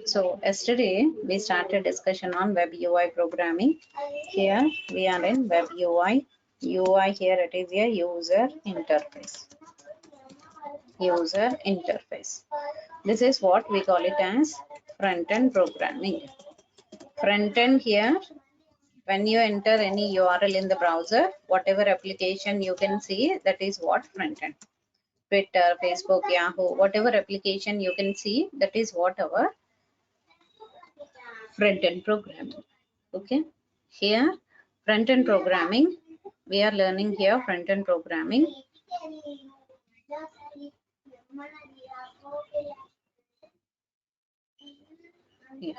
So yesterday we started discussion on web UI programming. Here we are in web UI. UI here it is a user interface. User interface. This is what we call it as front-end programming. Front-end here, when you enter any URL in the browser, whatever application you can see, that is what front-end. Twitter, Facebook, Yahoo, whatever application you can see, that is what our front-end programming. Okay, here front-end programming, we are learning here front-end programming. Yeah.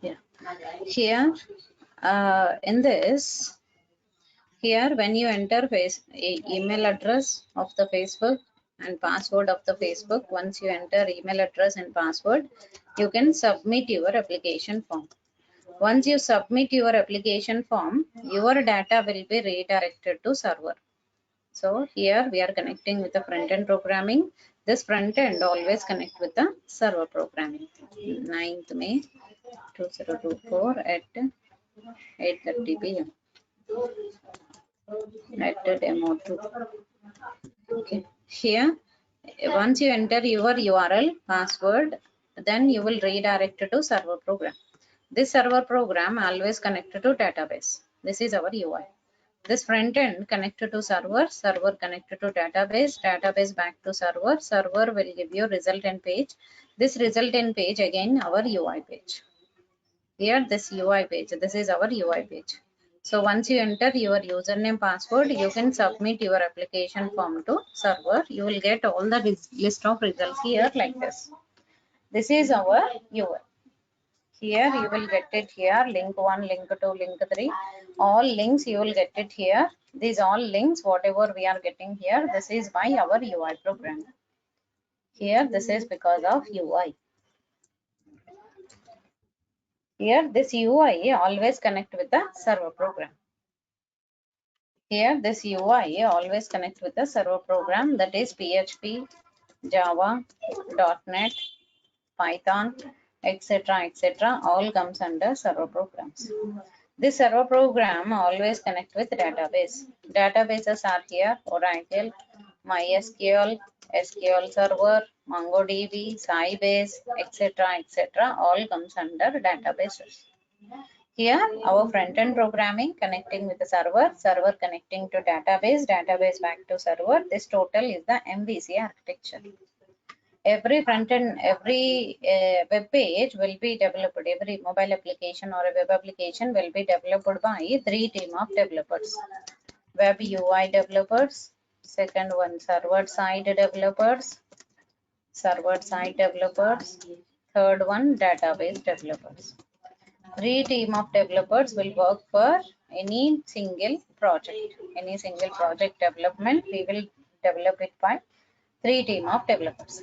Yeah. Here in this, here when you enter email address of the Facebook and password of the Facebook, once you enter email address and password, you can submit your application form. Once you submit your application form, your data will be redirected to server. So here we are connecting with the front-end programming. This front-end always connect with the server programming. 9th May 2024 at 8:30 p.m. at demo 2. Okay. Here, once you enter your URL, password, then you will redirect to server program. This server program always connected to database. This is our UI. This front end connected to server, server connected to database, database back to server, server will give you resultant page. This resultant page again our UI page. Here this UI page, this is our UI page. So once you enter your username password, you can submit your application form to server. You will get all the list of results here like this. This is our UI. Here you will get it here, link 1, link 2, link 3. All links you will get it here. These all links, whatever we are getting here, this is by our UI program. Here this is because of UI. Here this UI always connect with the server program. Here this UI always connect with the server program, that is PHP, Java, .NET, Python, etc. all comes under server programs. This server program always connect with database. Databases are here: Oracle, MySQL, SQL Server, MongoDB, Sybase, etc. all comes under databases. Here our front-end programming connecting with the server, server connecting to database, database back to server. This total is the MVC architecture. Every front-end, every web page will be developed, every mobile application or a web application will be developed by 3 teams of developers. Web UI developers, second one server-side developers, third one database developers. 3 teams of developers will work for any single project. Any single project development, we will develop it by 3 teams of developers.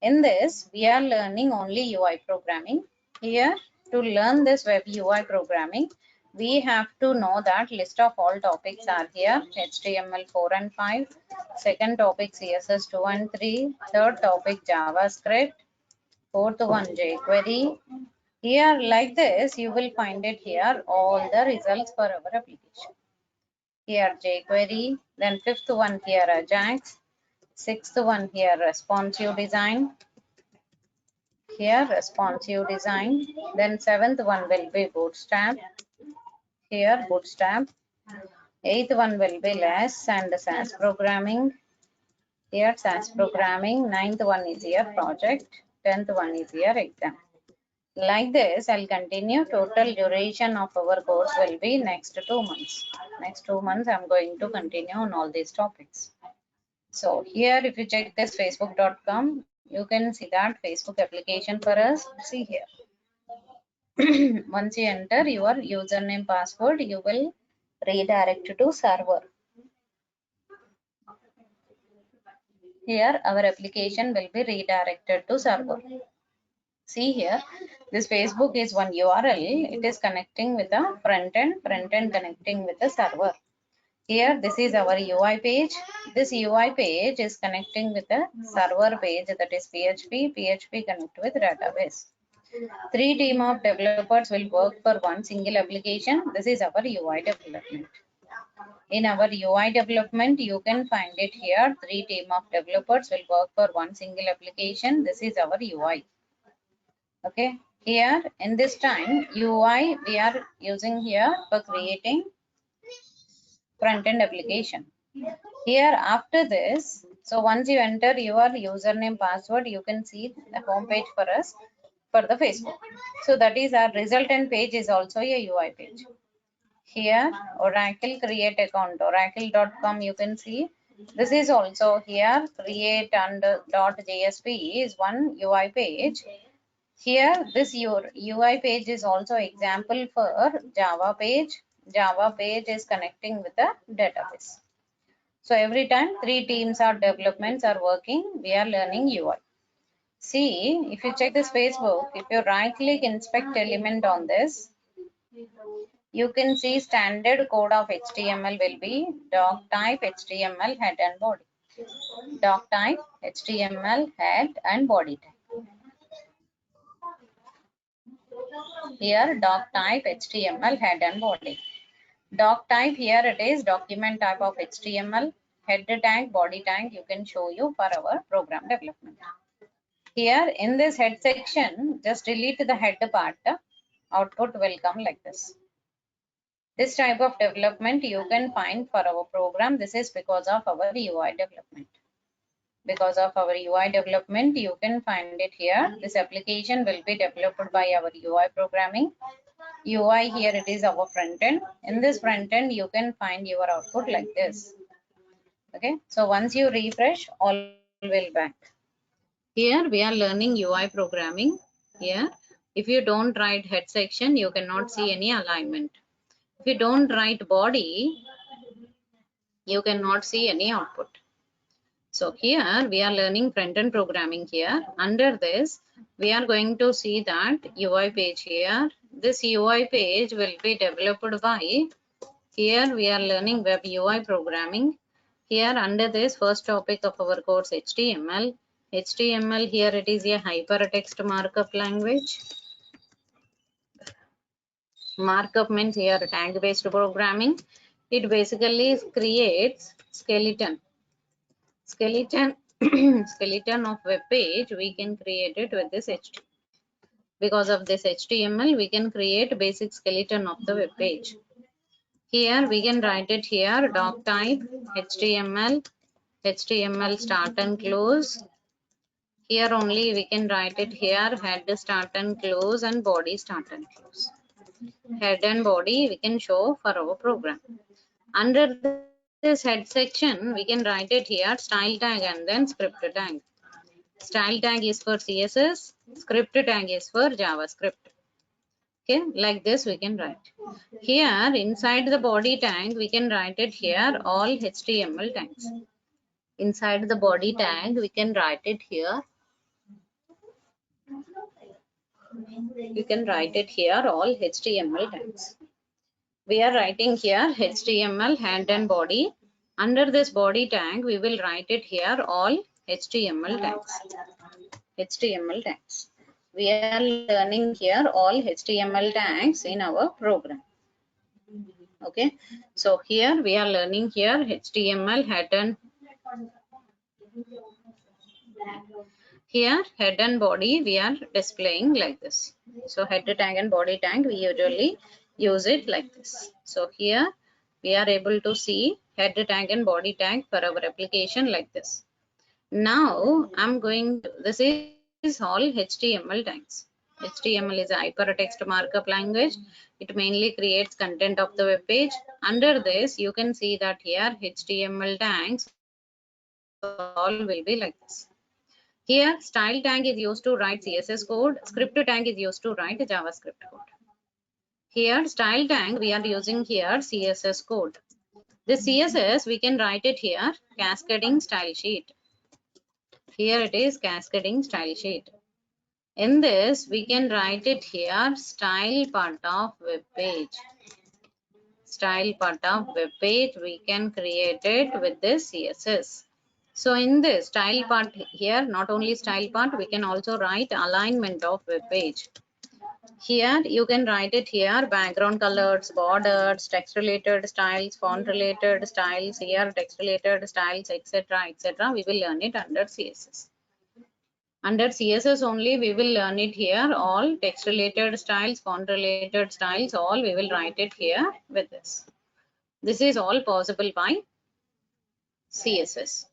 In this, we are learning only UI programming. Here, to learn this web UI programming, we have to know that list of all topics are here: HTML 4 and 5, second topic CSS 2 and 3, third topic JavaScript, fourth one jQuery. Here, like this, you will find it here all the results for our application. Here jQuery, then fifth one here Ajax, sixth one here responsive design. Here responsive design, then seventh one will be bootstrap. Here bootstrap. Eighth one will be less and SAS programming. Here SAS programming. Ninth one is here project. 10th one is here exam. Like this, I'll continue. Total duration of our course will be next 2 months. Next 2 months, I'm going to continue on all these topics. So here, if you check this facebook.com, you can see that Facebook application for us. See here. Once you enter your username password, you will redirect to server. Here our application will be redirected to server. See here, this Facebook is one URL. It is connecting with the front end connecting with the server. Here, this is our UI page. This UI page is connecting with the server page, that is PHP connect with database. 3 team of developers will work for one single application. This is our UI development. In our UI development, you can find it here. 3 team of developers will work for one single application. This is our UI. Okay. Here in this time, UI we are using here for creating front-end application. Here after this, so once you enter your username password, you can see the home page for us for the Facebook. So that is our resultant page is also a UI page. Here Oracle create account, oracle.com, you can see this is also here create under .jsp is one UI page. Here this your UI page is also example for Java page. Java page is connecting with the database. So every time 3 teams or developments are working, we are learning UI. See, if you check this Facebook, if you right click inspect element on this, you can see standard code of HTML will be doc type HTML head and body. Doc type HTML head and body type. Here doc type HTML head and body. Doc type here it is document type of HTML. Head tag, body tag you can show you for our program development. Here in this head section, just delete the head part. Output will come like this. This type of development you can find for our program. This is because of our UI development. Because of our UI development, you can find it here. This application will be developed by our UI programming. UI here it is our front end. In this front end, you can find your output like this. Okay, so once you refresh, all will back. Here we are learning UI programming. Here, if you don't write head section, you cannot see any alignment. If you don't write body, you cannot see any output. So here we are learning front-end programming here. Under this, we are going to see that UI page here. This UI page will be developed by, here we are learning web UI programming. Here under this first topic of our course HTML. HTML here it is a hypertext markup language. Markup means here tag based programming. It basically creates skeleton skeleton of web page. We can create it with this HTML. Because of this HTML we can create basic skeleton of the web page. Here we can write it here doc type HTML start and close. Here only we can write it here head start and close and body start and close. Head and body we can show for our program. Under this head section we can write it here style tag and then script tag. Style tag is for CSS, script tag is for JavaScript. Okay, like this we can write. Here inside the body tag we can write it here all HTML tags. Inside the body tag we can write it here. You can write it here all HTML tags. We are writing here HTML head and body. Under this body tag we will write it here all HTML tags. HTML tags. We are learning here all HTML tags in our program. Okay, so here we are learning here HTML head and here head and body we are displaying like this. So head tag and body tag we usually use it like this. So here we are able to see head tag and body tag for our application like this. Now I'm going to, this is all HTML tags. HTML is a hypertext markup language. It mainly creates content of the web page. Under this you can see that here HTML tags all will be like this. Here style tag is used to write CSS code, script tag is used to write JavaScript code. Here style tag we are using here CSS code. This CSS we can write it here cascading style sheet. Here it is cascading style sheet. In this, we can write it here, style part of web page. Style part of web page, we can create it with this CSS. So in this style part here, not only style part, we can also write alignment of web page. Here you can write it here, background colors, borders, text related styles, font related styles, here text related styles, etc. etc. We will learn it under CSS. Under CSS only we will learn it here, all text related styles, font related styles, all we will write it here with this. This is all possible by CSS.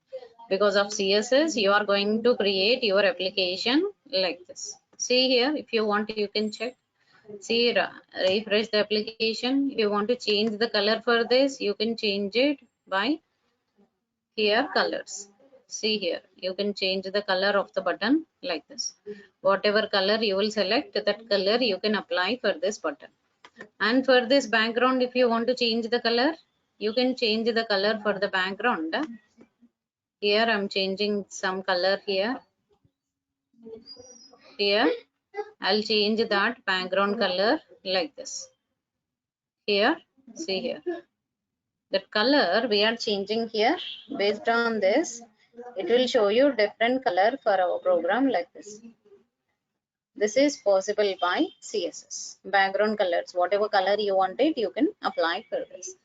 Because of CSS, you are going to create your application like this. See here, if you want, you can check. See, refresh the application. If you want to change the color for this, you can change it by here colors. See here, you can change the color of the button like this. Whatever color you will select, that color you can apply for this button. And for this background, if you want to change the color, you can change the color for the background. Here I'm changing some color here. Here I'll change that background color like this. Here, see here. That color we are changing here. Based on this, it will show you different color for our program like this. This is possible by CSS. Background colors, whatever color you want it, you can apply for this.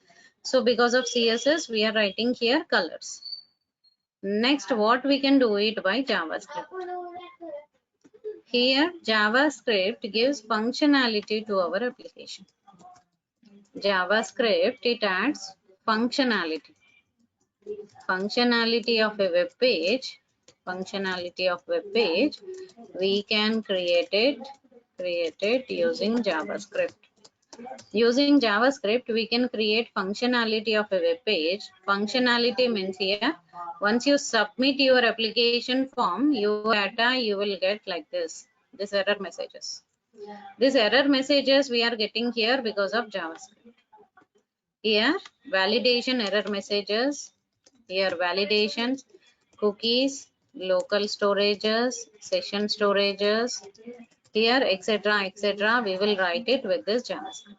So because of CSS, we are writing here colors. Next, what we can do it by JavaScript. Here, JavaScript gives functionality to our application. JavaScript, it adds functionality. Functionality of a web page. Functionality of web page, we can create it using JavaScript. Using JavaScript, we can create functionality of a web page. Functionality means here, once you submit your application form, your data you will get like this error messages. These error messages we are getting here because of JavaScript. Here, validation error messages. Here, validations, cookies, local storages, session storages. Here, etc. etc. We will write it with this JavaScript.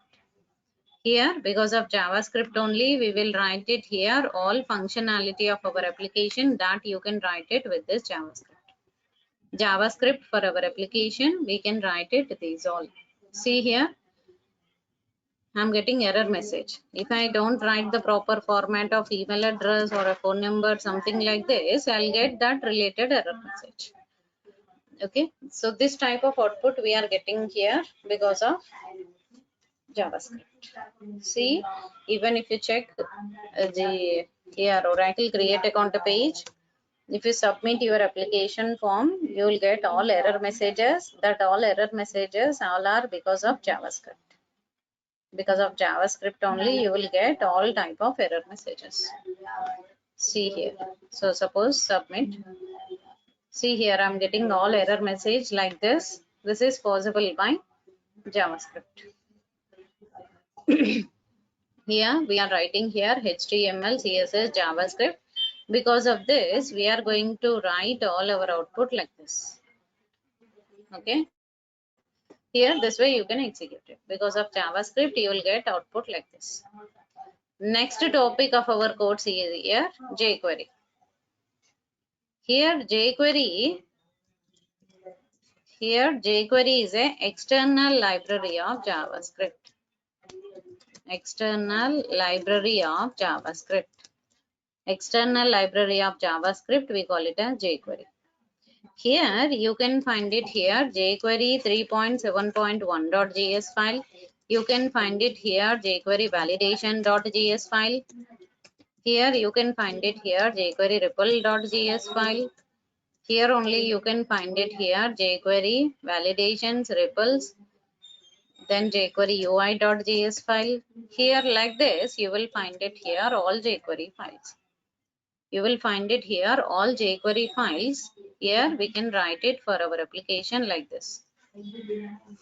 Here, because of JavaScript only, we will write it here, all functionality of our application that you can write it with this JavaScript. JavaScript for our application, we can write it these all. See here, I'm getting error message. If I don't write the proper format of email address or a phone number, something like this, I'll get that related error message. Okay, so this type of output we are getting here because of JavaScript. See, even if you check the here Oracle create account page, if you submit your application form, you will get all error messages. That all error messages all are because of JavaScript. Because of JavaScript only, you will get all type of error messages. See here. So suppose submit. See here, I'm getting all error message like this. This is possible by JavaScript. Here we are writing here HTML, CSS, JavaScript. Because of this, we are going to write all our output like this. Okay. Here, this way you can execute it. Because of JavaScript, you will get output like this. Next topic of our course is here jQuery. Here jQuery is a external library of JavaScript. External library of JavaScript. External library of JavaScript, we call it as jQuery. Here you can find it here jQuery 3.7.1.js file. You can find it here jQuery validation.js file. Here you can find it here jQuery ripple.js file. Here only you can find it here jQuery validations ripples, then jQuery UI.js file. Here like this you will find it here all jQuery files. You will find it here all jQuery files. Here we can write it for our application like this.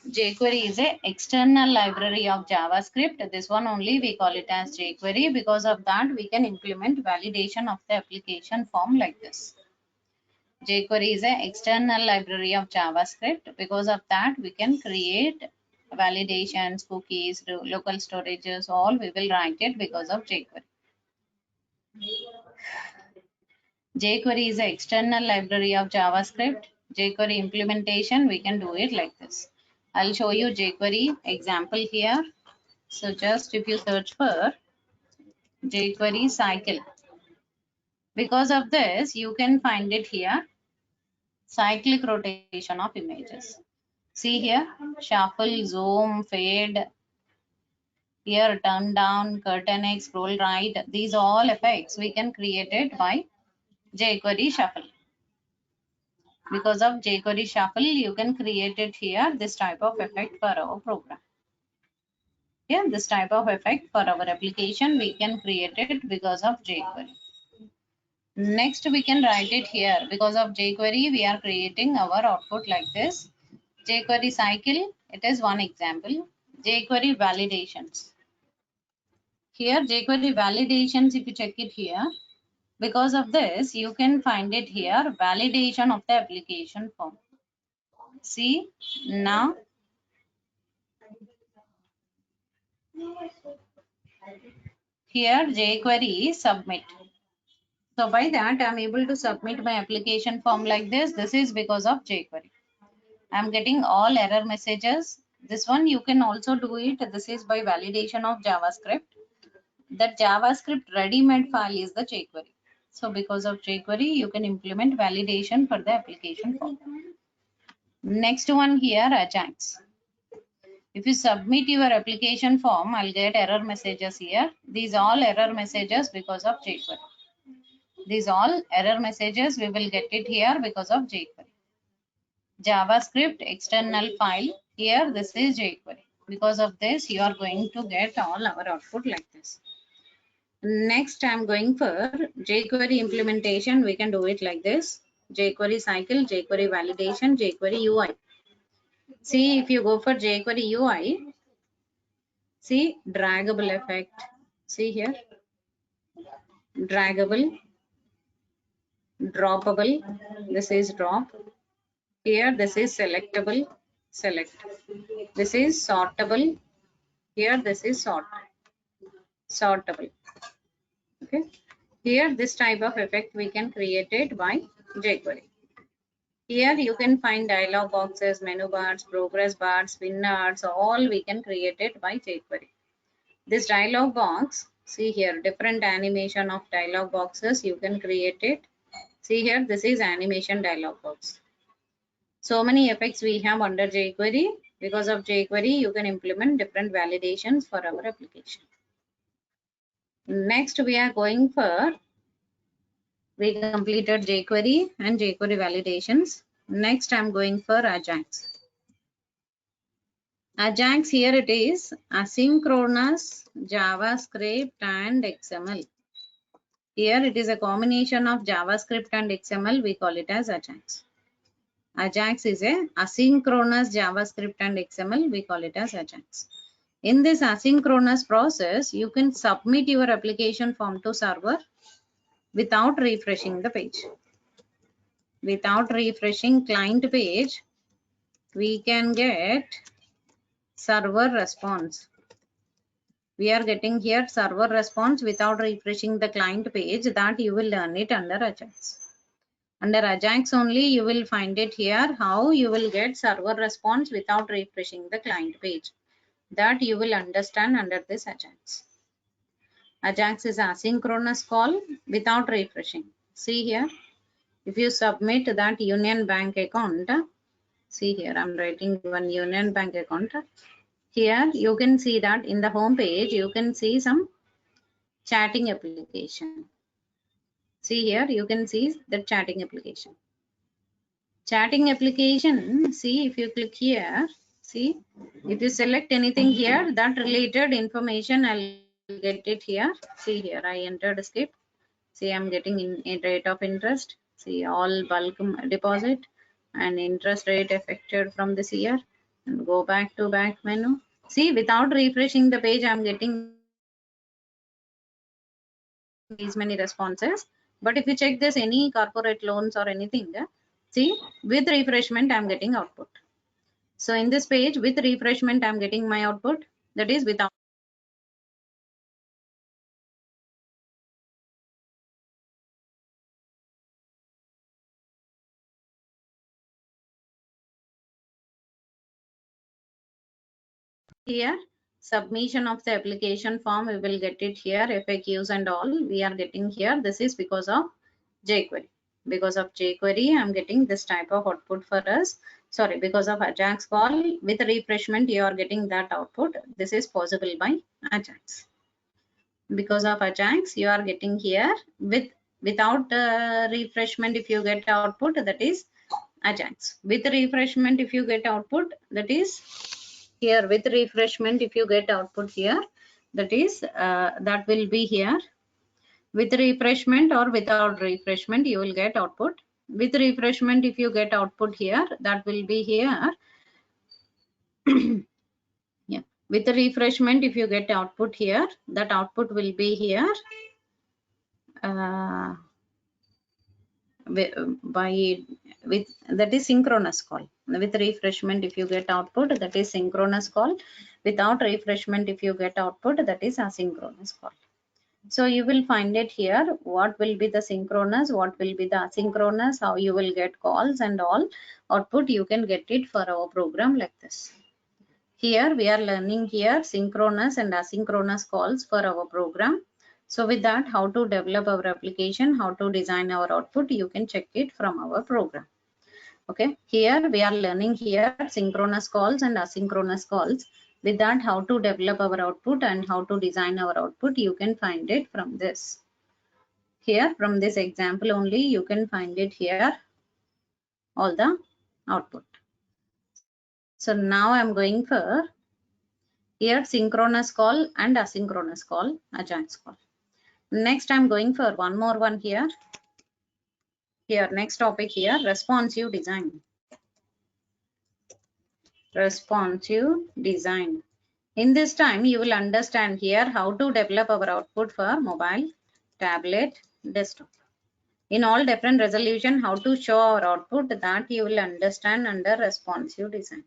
jQuery is an external library of JavaScript. This one only we call it as jQuery. Because of that we can implement validation of the application form like this. jQuery is an external library of JavaScript. Because of that, we can create validations, cookies, local storages, all we will write it because of jQuery. jQuery is an external library of JavaScript. jQuery implementation, we can do it like this. I'll show you jQuery example here. So just if you search for jQuery cycle, because of this, you can find it here, cyclic rotation of images. See here, shuffle, zoom, fade, here turn down, curtain X, scroll right. These all effects we can create it by jQuery shuffle. Because of jQuery shuffle, you can create it here, this type of effect for our program. Here, this type of effect for our application, we can create it because of jQuery. Next, we can write it here. Because of jQuery, we are creating our output like this. jQuery cycle, it is one example. jQuery validations. Here, jQuery validations, if you check it here, because of this, you can find it here, validation of the application form. See, now, here jQuery submit. So by that, I'm able to submit my application form like this. This is because of jQuery. I'm getting all error messages. This one you can also do it. This is by validation of JavaScript. That JavaScript ready-made file is the jQuery. So because of jQuery, you can implement validation for the application form. Next one here, Ajax. If you submit your application form, I'll get error messages here. These all error messages because of jQuery. These all error messages we will get it here because of jQuery. JavaScript external file. Here this is jQuery. Because of this, you are going to get all our output like this. Next, I'm going for jQuery implementation. We can do it like this. jQuery cycle, jQuery validation, jQuery UI. See, if you go for jQuery UI, see draggable effect. See here, draggable, droppable. This is drop. Here, this is selectable, select. This is sortable. Here, this is sortable. Okay. Here, this type of effect we can create it by jQuery. Here, you can find dialog boxes, menu bars, progress bars, spin arts, all we can create it by jQuery. This dialog box, see here, different animation of dialog boxes, you can create it. See here, this is animation dialog box. So many effects we have under jQuery. Because of jQuery, you can implement different validations for our application. Next, we are going for, we completed jQuery and jQuery validations. Next, I'm going for Ajax. Ajax, here it is asynchronous JavaScript and XML. Here it is a combination of JavaScript and XML. We call it as Ajax. Ajax is a asynchronous JavaScript and XML. We call it as Ajax. In this asynchronous process, you can submit your application form to server without refreshing the page. Without refreshing client page, we can get server response. We are getting here server response without refreshing the client page, that you will learn it under Ajax. Under Ajax only you will find it here how you will get server response without refreshing the client page. That you will understand under this Ajax. Ajax is asynchronous call without refreshing. See here, if you submit that Union Bank account, see here I'm writing one Union Bank account. Here you can see that in the home page you can see some chatting application. See here you can see the chatting application. Chatting application, see if you click here, see if you select anything here, that related information I'll get it here. See here I entered skip. See I'm getting in rate of interest. See all bulk deposit and interest rate affected from this year. And go back to back menu. See without refreshing the page I'm getting these many responses. But if you check this any corporate loans or anything, See, with refreshment, I'm getting output. So in this page, with refreshment, I'm getting my output. That is without. Here, submission of the application form, we will get it here. FAQs and all, we are getting here. This is because of jQuery. Because of jQuery, I'm getting this type of output for us. Sorry, because of Ajax call, with refreshment, you are getting that output. This is possible by Ajax. Because of Ajax, you are getting here. Without refreshment, if you get output, that is Ajax. With refreshment, if you get output, that is here. With refreshment, if you get output here, that is that will be here. With refreshment or without refreshment, you will get output. With refreshment, if you get output here, that will be here. Yeah, with the refreshment, if you get output here, that output will be here. With that is synchronous call. With refreshment, if you get output, that is synchronous call. Without refreshment, if you get output, that is asynchronous call. So you will find it here. What will be the synchronous, what will be the asynchronous, how you will get calls and all output. You can get it for our program like this. Here we are learning here synchronous and asynchronous calls for our program. So with that, how to develop our application, how to design our output, you can check it from our program. Okay, here we are learning here synchronous calls and asynchronous calls. With that, how to develop our output and how to design our output, you can find it from this. Here, from this example only, you can find it here, all the output. So now I'm going for here synchronous call and asynchronous call, Ajax call. Next, I'm going for one more one here. Here, next topic here, responsive design. Responsive design. In this time, you will understand here how to develop our output for mobile, tablet, desktop. In all different resolution, how to show our output, that you will understand under responsive design.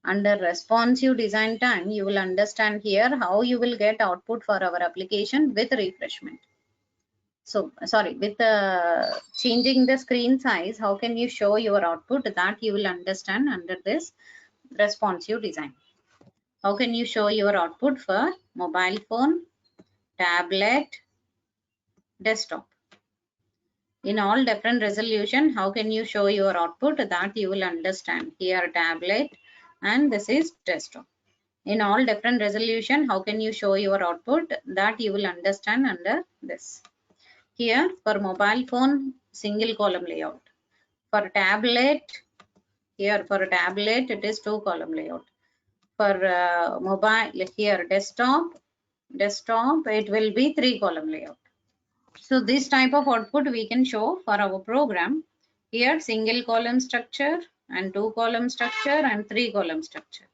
Under responsive design time, you will understand here how you will get output for our application with refreshment. So, sorry, with changing the screen size, how can you show your output, that you will understand under this responsive design. How can you show your output for mobile phone, tablet, desktop? In all different resolution, how can you show your output, that you will understand. Here tablet and this is desktop. In all different resolution, how can you show your output, that you will understand under this. Here for mobile phone, single column layout. For tablet, here for tablet, it is 2 column layout. For mobile, here desktop, it will be 3 column layout. So this type of output we can show for our program. Here single column structure and 2 column structure and 3 column structure.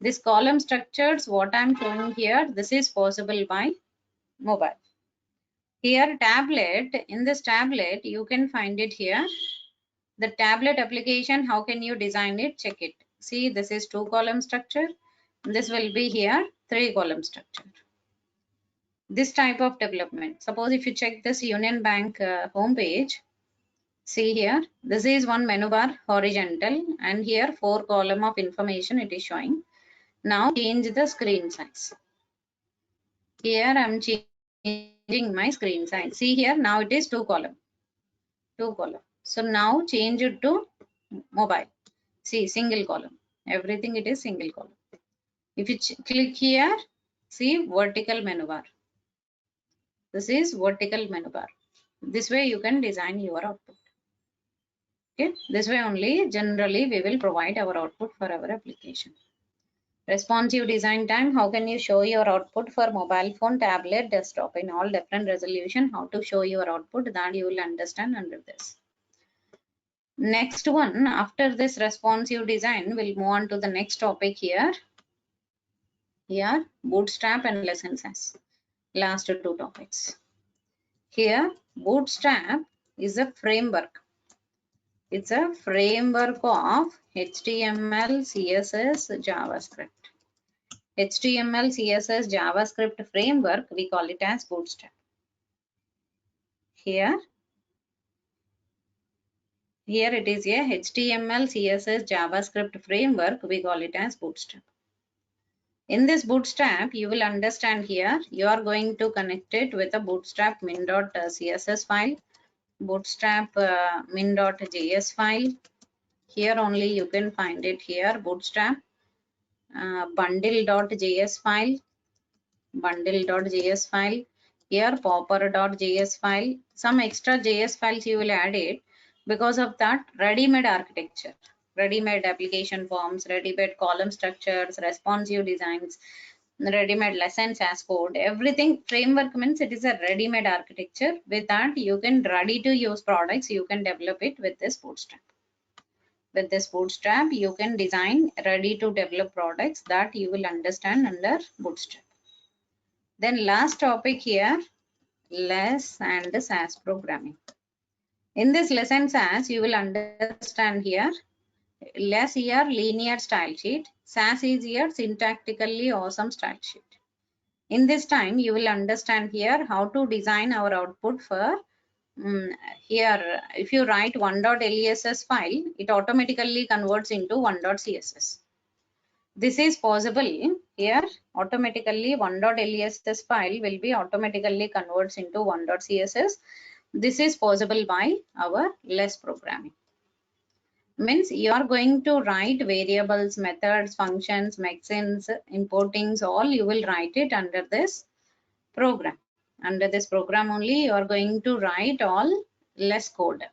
This column structures, what I'm showing here, this is possible by mobile. Here tablet, in this tablet, you can find it here. The tablet application, how can you design it? Check it. See, this is 2 column structure. This will be here 3 column structure. This type of development. Suppose if you check this Union Bank home page, see here, this is one menu bar horizontal and here 4 column of information it is showing. Now change the screen size. Here I'm changing my screen size. See here, now it is 2 column. 2 column. So now change it to mobile. See, single column. Everything it is single column. If you click here, see vertical menu bar. This is vertical menu bar. This way you can design your output. Okay, this way only generally we will provide our output for our application. Responsive design time, how can you show your output for mobile phone, tablet, desktop in all different resolution, how to show your output, that you will understand under this. Next one, after this responsive design, we'll move on to the next topic here. Here, Bootstrap and lesson size. Last 2 topics. Here, Bootstrap is a framework. It's a framework of HTML, CSS, JavaScript. HTML, CSS, JavaScript framework, we call it as Bootstrap. Here it is a HTML, CSS, JavaScript framework, we call it as Bootstrap. In this Bootstrap, you will understand here, you are going to connect it with a Bootstrap min.css file, Bootstrap min.js file. Here only you can find it here, Bootstrap bundle.js file, here popper.js file. Some extra JS files you will add it. Because of that, ready-made architecture, ready-made application forms, ready-made column structures, responsive designs, ready-made lessons as code, everything. Framework means it is a ready-made architecture. With that, you can ready to use products, you can develop it with this Bootstrap. With this Bootstrap, you can design ready to develop products that you will understand under Bootstrap. Then last topic here, less and SAS programming. In this lesson SAS, you will understand here, less here linear style sheet, SAS is here syntactically awesome style sheet. In this time, you will understand here how to design our output for here. If you write 1.less file, it automatically converts into 1.css. This is possible here. Automatically 1.less file will be automatically converts into 1.css. This is possible by our less programming. Means you are going to write variables, methods, functions, mexins, importings, all you will write it under this program. Under this program only you are going to write all less code,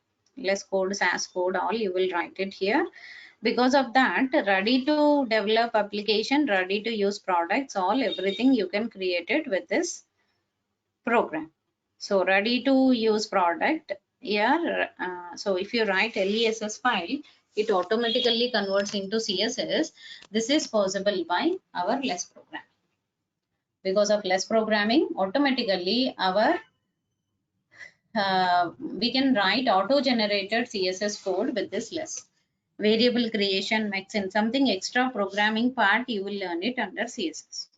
SAS code, all you will write it here. Because of that, ready to develop application, ready to use products, all everything you can create it with this program. So ready to use product here. So if you write LESS file, it automatically converts into CSS. This is possible by our less program. Because of less programming, automatically our we can write auto-generated CSS code with this less. Variable creation, mexin, something extra programming part you will learn it under CSS.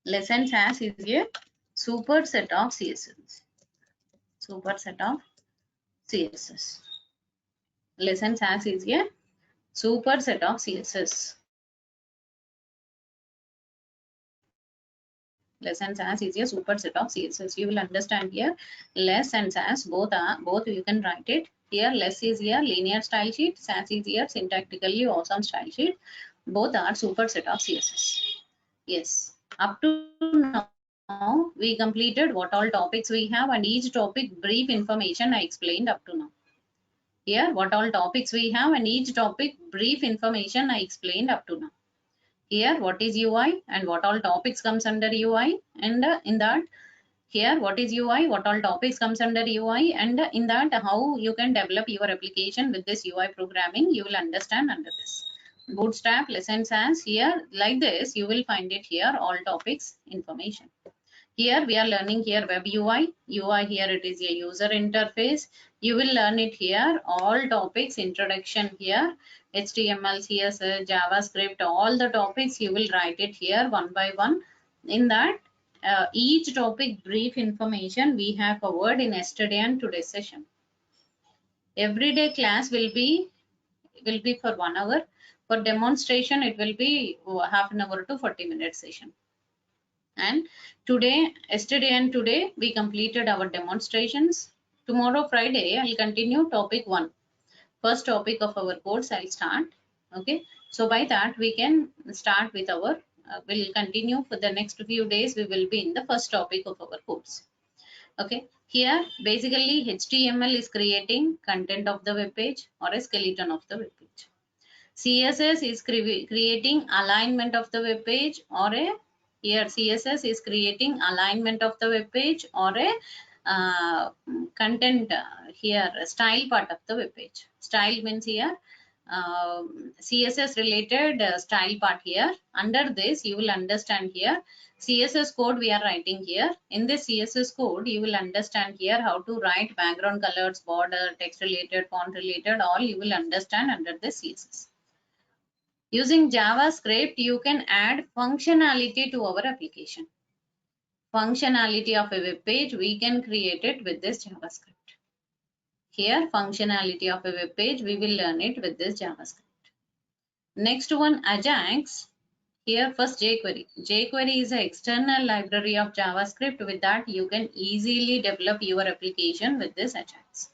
Lesson SAS is a super set of CSS. Super set of CSS. Lesson SAS is a super set of CSS. Lesson SAS is a super set of CSS. You will understand here less and SAS both you can write it. Here less is here linear style sheet, SAS is here syntactically awesome style sheet. Both are super set of CSS. Yes, up to now we completed what all topics we have, and each topic brief information I explained up to now. Here what all topics we have, and each topic brief information I explained up to now. Here what is UI and what all topics comes under UI, and in that here what is UI, what all topics comes under UI, and in that how you can develop your application with this UI programming you will understand under this. Bootstrap lesson SAS, here like this you will find it here all topics information. Here we are learning here web UI. UI here it is a user interface. You will learn it here all topics introduction here. HTML, CSS, JavaScript, all the topics you will write it here one by one. In that each topic brief information we have covered in yesterday and today's session. Everyday class will be for 1 hour. For demonstration it will be half an hour to 40-minute session. And yesterday and today we completed our demonstrations. Tomorrow Friday I'll continue topic 1. First topic of our course I'll start. Okay, so by that we can start with our we'll continue for the next few days. We will be in the first topic of our course. Okay, here basically HTML is creating content of the web page or a skeleton of the web page. CSS is creating alignment of the web page or a here CSS is creating alignment of the web page or a content here style part of the web page. Style means here CSS related style part here. Under this, you will understand here CSS code we are writing here. In this CSS code, you will understand here how to write background colors, border, text related, font related, all you will understand under this CSS. Using JavaScript, you can add functionality to our application. Functionality of a web page, we can create it with this JavaScript. Here, functionality of a web page, we will learn it with this JavaScript. Next one, Ajax. Here first jQuery. jQuery is an external library of JavaScript. With that, you can easily develop your application with this Ajax.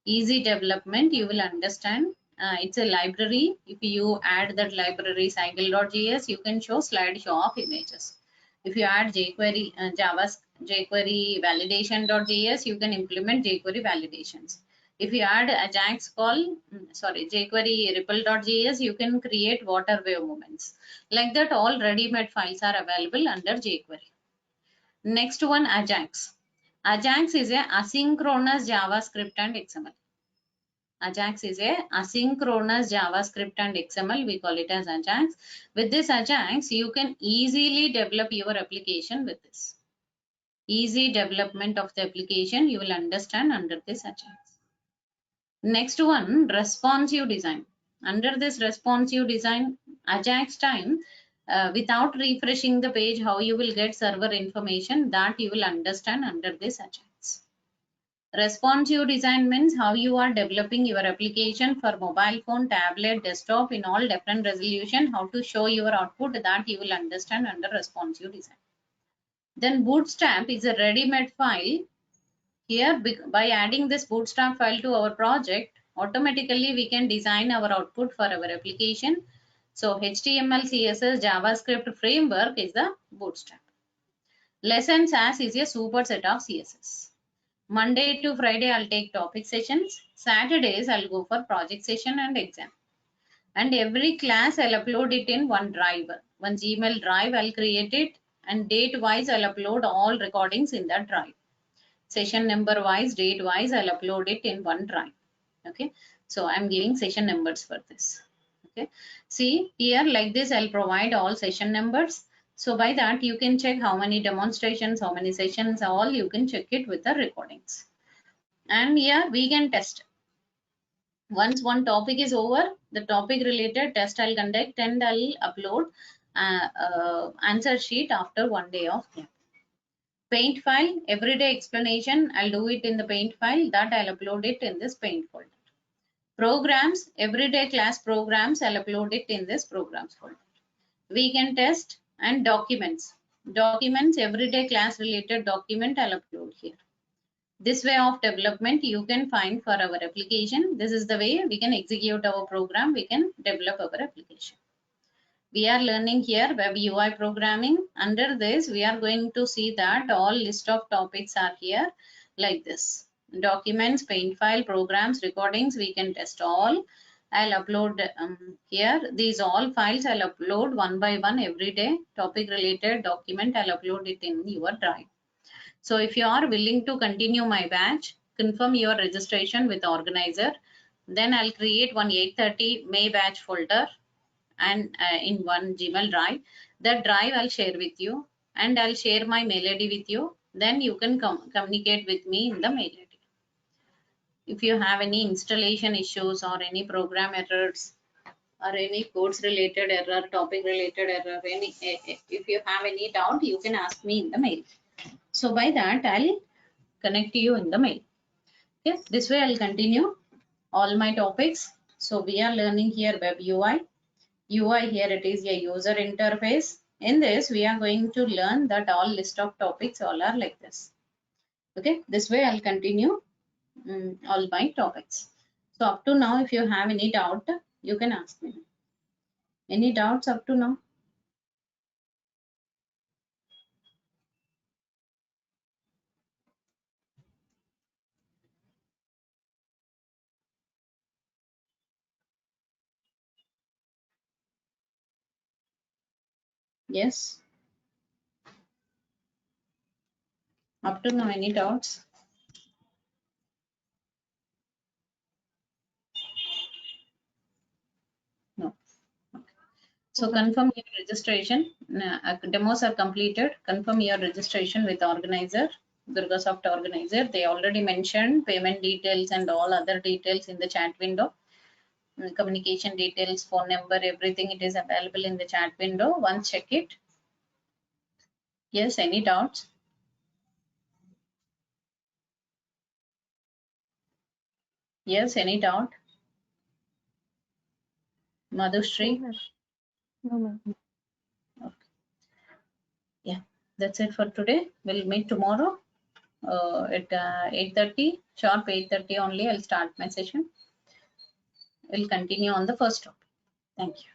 Easy development, you will understand. It's a library. If you add that library cycle.js, you can show slideshow of images. If you add jQuery, jQuery validation.js, you can implement jQuery validations. If you add Ajax call, jQuery ripple.js, you can create water wave movements. Like that, all ready-made files are available under jQuery. Next one, Ajax. Ajax is a asynchronous JavaScript and XML. Ajax is a asynchronous JavaScript and XML. We call it as Ajax. With this Ajax, you can easily develop your application with this. Easy development of the application you will understand under this Ajax. Next one, responsive design. Under this responsive design, Ajax time, without refreshing the page, how you will get server information, that you will understand under this Ajax. Responsive design means how you are developing your application for mobile phone, tablet, desktop in all different resolution, how to show your output, that you will understand under responsive design. Then Bootstrap is a ready-made file. Here, by adding this Bootstrap file to our project, automatically we can design our output for our application. So HTML, CSS, JavaScript framework is the Bootstrap. Lessons as is a superset of CSS. Monday to Friday, I'll take topic sessions. Saturdays, I'll go for project session and exam. And every class, I'll upload it in one drive. One Gmail drive, I'll create it. And date-wise, I'll upload all recordings in that drive. Session number-wise, date-wise, I'll upload it in one drive. Okay. So, I'm giving session numbers for this. Okay. See, here like this, I'll provide all session numbers. So by that, you can check how many demonstrations, how many sessions, all you can check it with the recordings. And here we can test. Once one topic is over, the topic related test I'll conduct and I'll upload answer sheet after 1 day of class. Paint file, everyday explanation, I'll do it in the paint file, that I'll upload it in this paint folder. Programs, everyday class programs, I'll upload it in this programs folder. We can test. And documents. Documents, everyday class related document I'll upload here. This way of development you can find for our application. This is the way we can execute our program. We can develop our application. We are learning here web UI programming. Under this, we are going to see that all list of topics are here like this. Documents, paint file, programs, recordings, we can test all. I'll upload here. These all files I'll upload one by one every day. Topic related document, I'll upload it in your drive. So if you are willing to continue my batch, confirm your registration with organizer. Then I'll create one 8:30 May batch folder and in one Gmail drive. That drive I'll share with you and I'll share my mail ID with you. Then you can communicate with me in the mail ID. If you have any installation issues or any program errors or any codes related error, topic related error, if you have any doubt, you can ask me in the mail. So by that, I'll connect to you in the mail. Okay, this way I'll continue all my topics. So we are learning here web UI. UI here it is a user interface. In this, we are going to learn that all list of topics all are like this. Okay, this way I'll continue all my topics. So up to now, if you have any doubt, you can ask me. Any doubts up to now? Yes. Up to now, any doubts? So confirm your registration. Demos are completed. Confirm your registration with organizer, DURGASOFT organizer. They already mentioned payment details and all other details in the chat window. Communication details, phone number, everything it is available in the chat window. Once check it. Yes, any doubts? Yes, any doubt? Madhushri? No, ma'am. Okay. Yeah, that's it for today. We'll meet tomorrow at 8:30, sharp 8:30 only. I'll start my session. We'll continue on the first topic. Thank you.